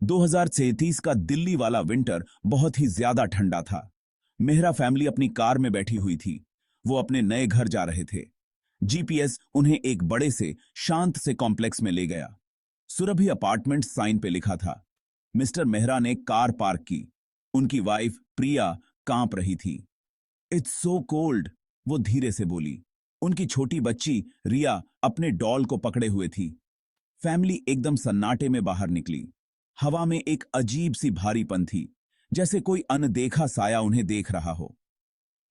2033 का दिल्ली वाला विंटर बहुत ही ज्यादा ठंडा था। मेहरा फैमिली अपनी कार में बैठी हुई थी। वो अपने नए घर जा रहे थे। जीपीएस उन्हें एक बड़े से शांत से कॉम्प्लेक्स में ले गया। सुरभि अपार्टमेंट साइन पे लिखा था। मिस्टर मेहरा ने कार पार्क की। उनकी वाइफ प्रिया कांप रही थी। इट्स सो कोल्ड, वो धीरे से बोली। उनकी छोटी बच्ची रिया अपने डॉल को पकड़े हुए थी। फैमिली एकदम सन्नाटे में बाहर निकली। हवा में एक अजीब सी भारीपन थी, जैसे कोई अनदेखा साया उन्हें देख रहा हो।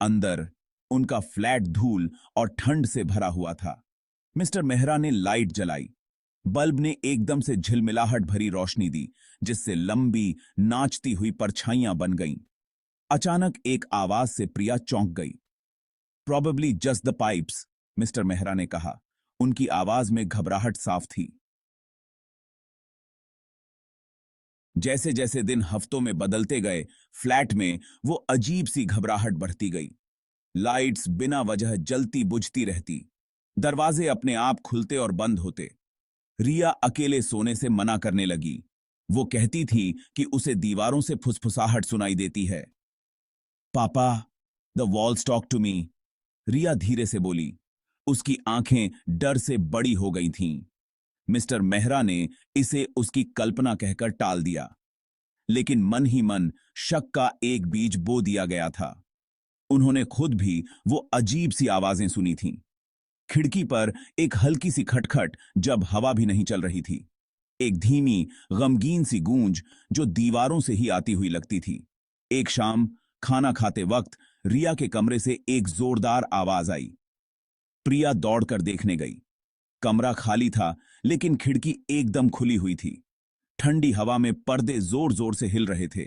अंदर उनका फ्लैट धूल और ठंड से भरा हुआ था। मिस्टर मेहरा ने लाइट जलाई। बल्ब ने एकदम से झिलमिलाहट भरी रोशनी दी, जिससे लंबी नाचती हुई परछाइयां बन गईं। अचानक एक आवाज से प्रिया चौंक गई। Probably just the pipes, mister Mehra ने कहा। उनकी आवाज में घबराहट साफ थी। जैसे जैसे दिन हफ्तों में बदलते गए, फ्लैट में वो अजीब सी घबराहट बढ़ती गई। लाइट्स बिना वजह जलती बुझती रहती। दरवाजे अपने आप खुलते और बंद होते। रिया अकेले सोने से मना करने लगी। वो कहती थी कि उसे दीवारों से फुसफुसाहट सुनाई देती है। पापा, the walls talk to me, Riya धीरे से बोली। उसकी आंखें डर से बड़ी हो गई थीं। मिस्टर मेहरा ने इसे उसकी कल्पना कहकर टाल दिया, लेकिन मन ही मन शक का एक बीज बो दिया गया था। उन्होंने खुद भी वो अजीब सी आवाजें सुनी थीं। खिड़की पर एक हल्की सी खटखट, जब हवा भी नहीं चल रही थी। एक धीमी गमगीन सी गूंज जो दीवारों से ही आती हुई लगती थी। एक शाम खाना खाते वक्त रिया के कमरे से एक जोरदार आवाज आई। प्रिया दौड़कर देखने गई। कमरा खाली था, लेकिन खिड़की एकदम खुली हुई थी। ठंडी हवा में पर्दे जोर जोर से हिल रहे थे।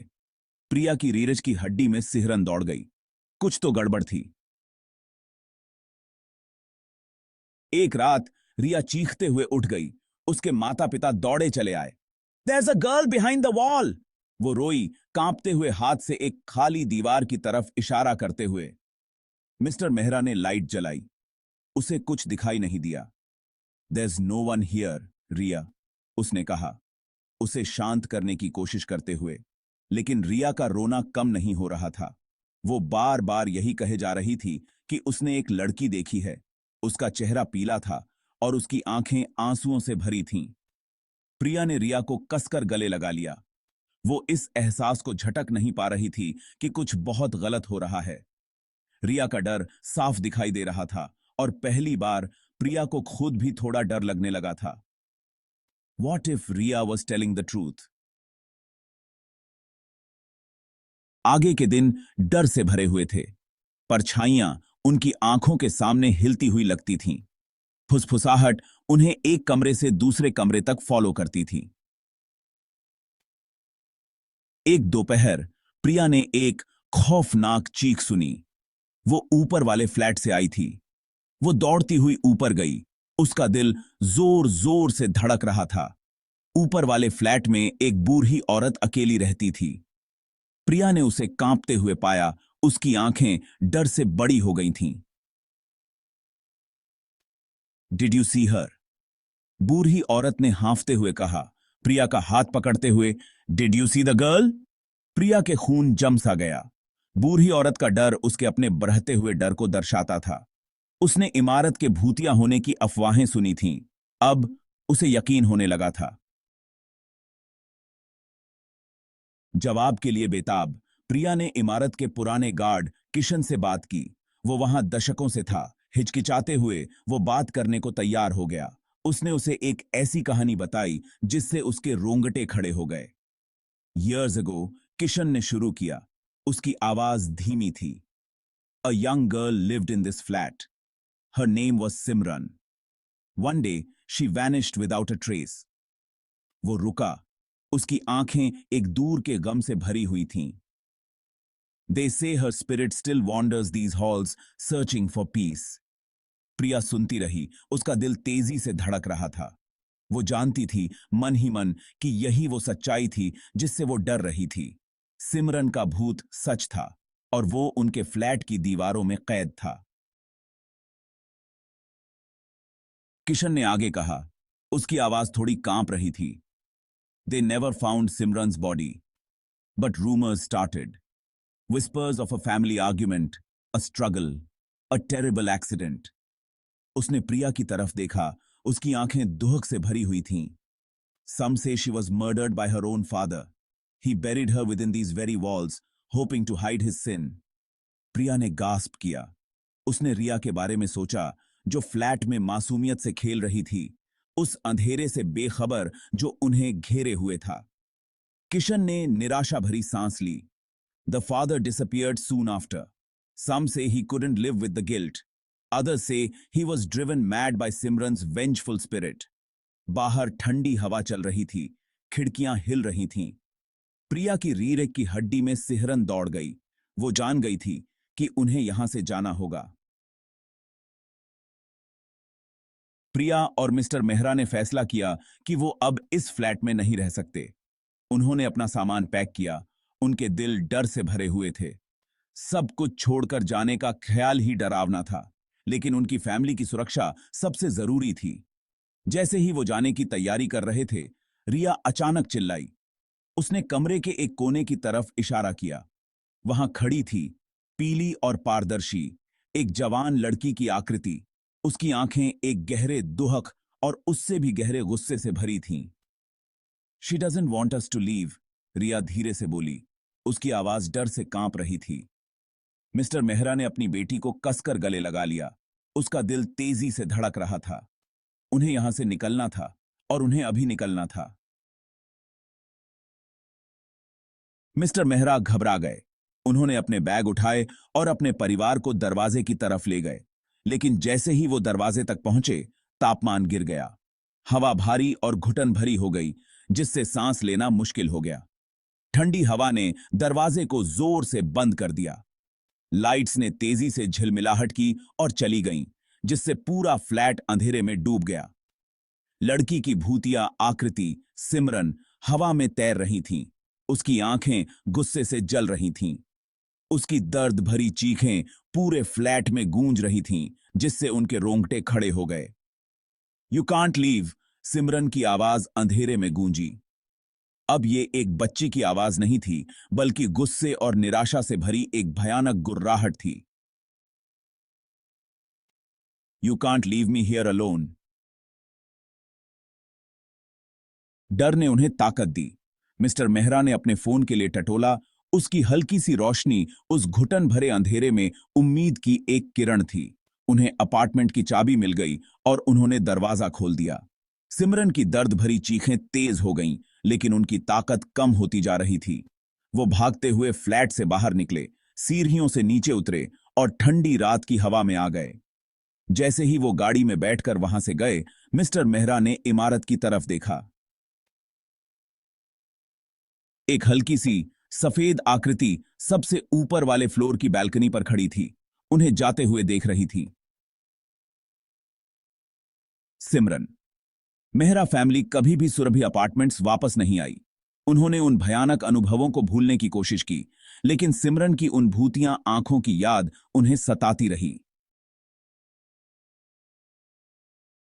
प्रिया की रीरज की हड्डी में सिहरन दौड़ गई। कुछ तो गड़बड़ थी। एक रात रिया चीखते हुए उठ गई। उसके माता पिता दौड़े चले आए। There's a girl behind the wall! वो रोई, कांपते हुए हाथ से एक खाली दीवार की तरफ इशारा करते हुए। मिस्टर मेहरा ने लाइट जलाई। उसे कुछ दिखाई नहीं दिया। There's no one here, रिया, उसने कहा, उसे शांत करने की कोशिश करते हुए। लेकिन रिया का रोना कम नहीं हो रहा था। वो बार बार यही कहे जा रही थी कि उसने एक लड़की देखी है। उसका चेहरा पीला था और उसकी आंखें आंसुओं से भरी थीं। प्रिया ने रिया को कसकर गले लगा लिया। वो इस एहसास को झटक नहीं पा रही थी कि कुछ बहुत गलत हो रहा है। रिया का डर साफ दिखाई दे रहा था, और पहली बार प्रिया को खुद भी थोड़ा डर लगने लगा था। What if Riya was telling the truth? आगे के दिन डर से भरे हुए थे। परछाइयां उनकी आंखों के सामने हिलती हुई लगती थीं। फुसफुसाहट उन्हें एक कमरे से दूसरे कमरे तक फॉलो करती थी। एक दोपहर प्रिया ने एक खौफनाक चीख सुनी। वो ऊपर वाले फ्लैट से आई थी। वो दौड़ती हुई ऊपर गई। उसका दिल जोर जोर से धड़क रहा था। ऊपर वाले फ्लैट में एक बूढ़ी औरत अकेली रहती थी। प्रिया ने उसे कांपते हुए पाया। उसकी आंखें डर से बड़ी हो गई थीं। डिड यू सी हर? बूढ़ी औरत ने हांफते हुए कहा, प्रिया का हाथ पकड़ते हुए। Did you see the girl? Priya के खून जम सा गया। बूढ़ी औरत का डर उसके अपने बढ़ते हुए डर को दर्शाता था। उसने इमारत के भूतिया होने की अफवाहें सुनी थीं। अब उसे यकीन होने लगा था। जवाब के लिए बेताब प्रिया ने इमारत के पुराने गार्ड किशन से बात की। वो वहां दशकों से था। हिचकिचाते हुए वो बात करने को तैयार हो गया। उसने उसे एक ऐसी कहानी बताई जिससे उसके रोंगटे खड़े हो गए। Years ago, किशन ने शुरू किया। उसकी आवाज धीमी थी। A young girl lived in this flat. Her name was Simran. One day, she vanished without a trace. वो रुका। उसकी आंखें एक दूर के गम से भरी हुई थीं। They say her spirit still wanders these halls, searching for peace. प्रिया सुनती रही। उसका दिल तेजी से धड़क रहा था। वो जानती थी मन ही मन कि यही वो सच्चाई थी जिससे वो डर रही थी। सिमरन का भूत सच था, और वो उनके फ्लैट की दीवारों में कैद था। किशन ने आगे कहा। उसकी आवाज थोड़ी कांप रही थी। They never found Simran's body. But rumors started. Whispers of a family argument, a struggle, a terrible accident. उसने प्रिया की तरफ देखा, उसकी आंखें दुहक से भरी हुई थीं. Some say she was murdered by her own father. He buried her within these very walls, hoping to hide his sin. प्रिया ने गास्प किया. उसने रिया के बारे में सोचा, जो फ्लैट में मासूमियत से खेल रही थी, उस अंधेरे से बेखबर जो उन्हें घेरे हुए था. किशन ने निराशा भरी सांस ली. The father disappeared soon after. Some say he couldn't live with the guilt. Others say he was driven mad by Simran's vengeful spirit. बाहर ठंडी हवा चल रही थी, खिड़कियां हिल रही थीं. प्रिया की रीढ़ की हड्डी में सिहरन दौड़ गई. वो जान गई थी कि उन्हें यहां से जाना होगा. प्रिया और मिस्टर मेहरा ने फैसला किया कि वो अब इस फ्लैट में नहीं रह सकते. उन्होंने अपना सामान पैक किया. उनके दिल डर से भरे हुए थे. सब कुछ छोड़कर जाने का ख्याल ही डरावना था, लेकिन उनकी फैमिली की सुरक्षा सबसे जरूरी थी. जैसे ही वो जाने की तैयारी कर रहे थे, रिया अचानक चिल्लाई. उसने कमरे के एक कोने की तरफ इशारा किया. वहां खड़ी थी, पीली और पारदर्शी, एक जवान लड़की की आकृति. उसकी आंखें एक गहरे दुहक और उससे भी गहरे गुस्से से भरी थीं. She doesn't want us to leave, Riya धीरे से बोली. उसकी आवाज डर से कांप रही थी. मिस्टर मेहरा ने अपनी बेटी को कसकर गले लगा लिया. उसका दिल तेजी से धड़क रहा था. उन्हें यहां से निकलना था, और उन्हें अभी निकलना था. मिस्टर मेहरा घबरा गए. उन्होंने अपने बैग उठाए और अपने परिवार को दरवाजे की तरफ ले गए. लेकिन जैसे ही वो दरवाजे तक पहुंचे, तापमान गिर गया. हवा भारी और घुटन भरी हो गई, जिससे सांस लेना मुश्किल हो गया. ठंडी हवा ने दरवाजे को जोर से बंद कर दिया. लाइट्स ने तेजी से झिलमिलाहट की और चली गईं, जिससे पूरा फ्लैट अंधेरे में डूब गया. लड़की की भूतिया आकृति सिमरन हवा में तैर रही थीं. उसकी आंखें गुस्से से जल रही थीं. उसकी दर्द भरी चीखें पूरे फ्लैट में गूंज रही थीं, जिससे उनके रोंगटे खड़े हो गए. यू कांट लीव, सिमरन की आवाज अंधेरे में गूंजी. अब ये एक बच्ची की आवाज नहीं थी, बल्कि गुस्से और निराशा से भरी एक भयानक गुर्राहट थी. You can't leave me here alone. डर ने उन्हें ताकत दी. मिस्टर मेहरा ने अपने फोन के लिए टटोला. उसकी हल्की सी रोशनी उस घुटन भरे अंधेरे में उम्मीद की एक किरण थी. उन्हें अपार्टमेंट की चाबी मिल गई और उन्होंने दरवाजा खोल दिया. सिमरन की दर्द भरी चीखें तेज हो गईं, लेकिन उनकी ताकत कम होती जा रही थी. वो भागते हुए फ्लैट से बाहर निकले, सीढ़ियों से नीचे उतरे और ठंडी रात की हवा में आ गए. जैसे ही वो गाड़ी में बैठकर वहां से गए, मिस्टर मेहरा ने इमारत की तरफ देखा. एक हल्की सी सफेद आकृति सबसे ऊपर वाले फ्लोर की बालकनी पर खड़ी थी. उन्हें जाते हुए देख रही थी. सिमरन. मेहरा फैमिली कभी भी सुरभि अपार्टमेंट्स वापस नहीं आई. उन्होंने उन भयानक अनुभवों को भूलने की कोशिश की, लेकिन सिमरन की उन भूतिया आंखों की याद उन्हें सताती रही.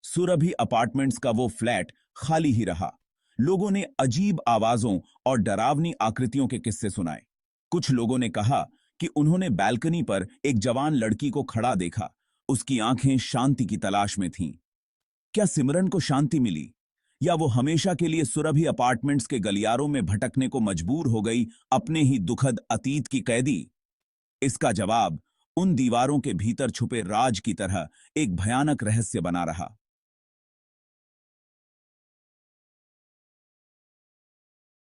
सुरभि अपार्टमेंट्स का वो फ्लैट खाली ही रहा. लोगों ने अजीब आवाजों और डरावनी आकृतियों के किस्से सुनाए. कुछ लोगों ने कहा कि उन्होंने बालकनी पर एक जवान लड़की को खड़ा देखा. उसकी आंखें शांति की तलाश में थीं. क्या सिमरन को शांति मिली, या वो हमेशा के लिए सुरभि अपार्टमेंट्स के गलियारों में भटकने को मजबूर हो गई, अपने ही दुखद अतीत की कैदी? इसका जवाब उन दीवारों के भीतर छुपे राज की तरह एक भयानक रहस्य बना रहा.